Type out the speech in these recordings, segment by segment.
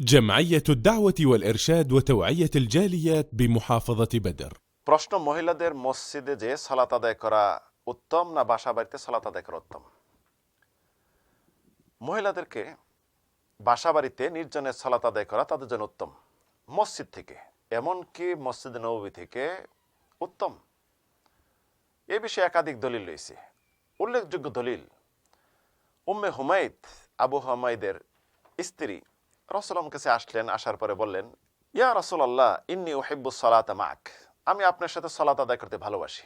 جمعية الدعوة والإرشاد وتوعية الجاليات بمحافظة بدر প্রশ্ন মহিলাদের মসজিদে যে সালাত আদায় করা উত্তম না বাসা বাড়িতে সালাত আদায় করা উত্তম? মহিলাদেরকে বাসা বাড়িতে নির্জনে সালাত আদায় করা তাদের জন্য উত্তম, মসজিদ থেকে, এমনকি মসজিদ নববী থেকে উত্তম। এ বিষয়ে একাধিক দলিল রয়েছে। উল্লেখযোগ্য দলিল, উম্মে হুমায়দ, আবু হুমায়দের স্ত্রী রাসূলের কাছে আসলেন, আসার পরে বললেন, ইয়া রাসূলুল্লাহ ইন্নী উহিব্বুস সালাতা মা'ক, আমি আপনার সাথে সালাত আদায় করতে ভালোবাসি।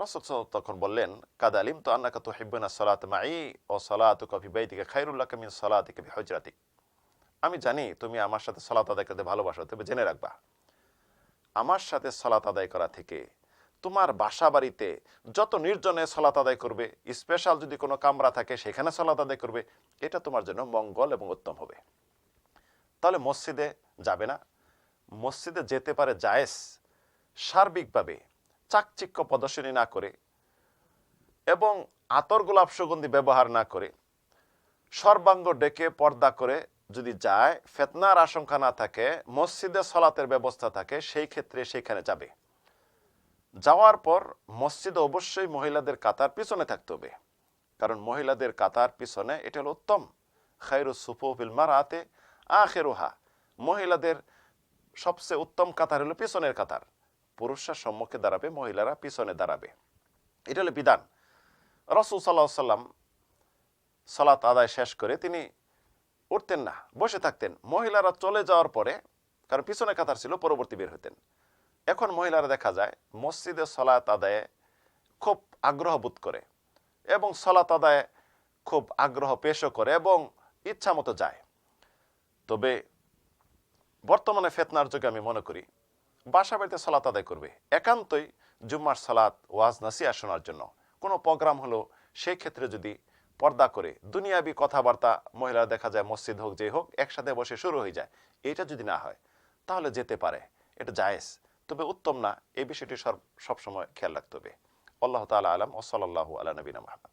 রাসূল তখন বললেন, কাদ আলিমতু আন্নাকা তুহিব্বুনা সালাতা মা'i ওয়া সালাতুকা ফি বাইতিকা খায়রুল লাকা মিন সালাতিকা ফি হুজরাতিক। আমি জানি তুমি আমার সাথে সালাত আদায় করতে ভালোবাসো, তবে জেনে রাখবা আমার সাথে সালাত আদায় করা থেকে তোমার বাসা বাড়িতে যত নির্জনে সালাত আদায় করবে, স্পেশাল যদি কোনো কামরা থাকে সেখানে সালাত আদায় করবে, এটা তোমার জন্য মঙ্গল এবং উত্তম হবে। তাহলে মসজিদে যাবে না, মসজিদে যেতে পারে জায়েজ, সার্বিকভাবে চাকচিক্য প্রদর্শনী না করে এবং আতর গোলাপ সুগন্ধি ব্যবহার না করে সর্বাঙ্গ ডেকে পর্দা করে যদি যায়, ফিতনার আশঙ্কা না থাকে, মসজিদে সালাতের ব্যবস্থা থাকে, সেই ক্ষেত্রে সেখানে যাবে। যাওয়ার পর মসজিদে অবশ্যই মহিলাদের কাতার পিছনে থাকতে হবে, কারণ মহিলাদের কাতার পিছনে এটা হলো উত্তম। খায়রুস সুফুফিল মারআতি আখিরুহা, মহিলাদের সবচেয়ে উত্তম কাতার হলো পিছনের কাতার। পুরুষরা সম্মুখে দাঁড়াবে, মহিলারা পিছনে দাঁড়াবে, এটা হলো বিধান। রাসূল সাল্লাল্লাহু আলাইহি সাল্লাম সালাত আদায় শেষ করে তিনি উঠতেন না, বসে থাকতেন। মহিলারা চলে যাওয়ার পরে, কারণ পিছনে কাতার ছিল, পরবর্তী বের হতেন। এখন মহিলারা দেখা যায় মসজিদে সালাত আদায়ে খুব আগ্রহ বোধ করে এবং সালাত আদায়ে খুব আগ্রহ পেশও করে এবং ইচ্ছা মতো যায়। তবে বর্তমানে ফিতনার যুগে আমি মনে করি বাসা বাড়িতে সালাত আদায় করবে, একান্তই জুম্মার সালাত, ওয়াজ নাসিহা শোনার জন্য। কোনো প্রোগ্রাম হলো, সেই ক্ষেত্রে যদি পর্দা করে দুনিয়াবি কথাবার্তা মহিলারা দেখা যায় মসজিদ হোক যে হোক একসাথে বসে শুরু হয়ে যায়, এটা যদি না হয় তাহলে যেতে পারে, এটা জায়েজ, তবে উত্তম না। এই বিষয়টি সবসময় খেয়াল রাখতে হবে। আল্লাহ তাআলা আলাম। ওয়া সাল্লাল্লাহু আলা নবিনা মুহাম্মদ।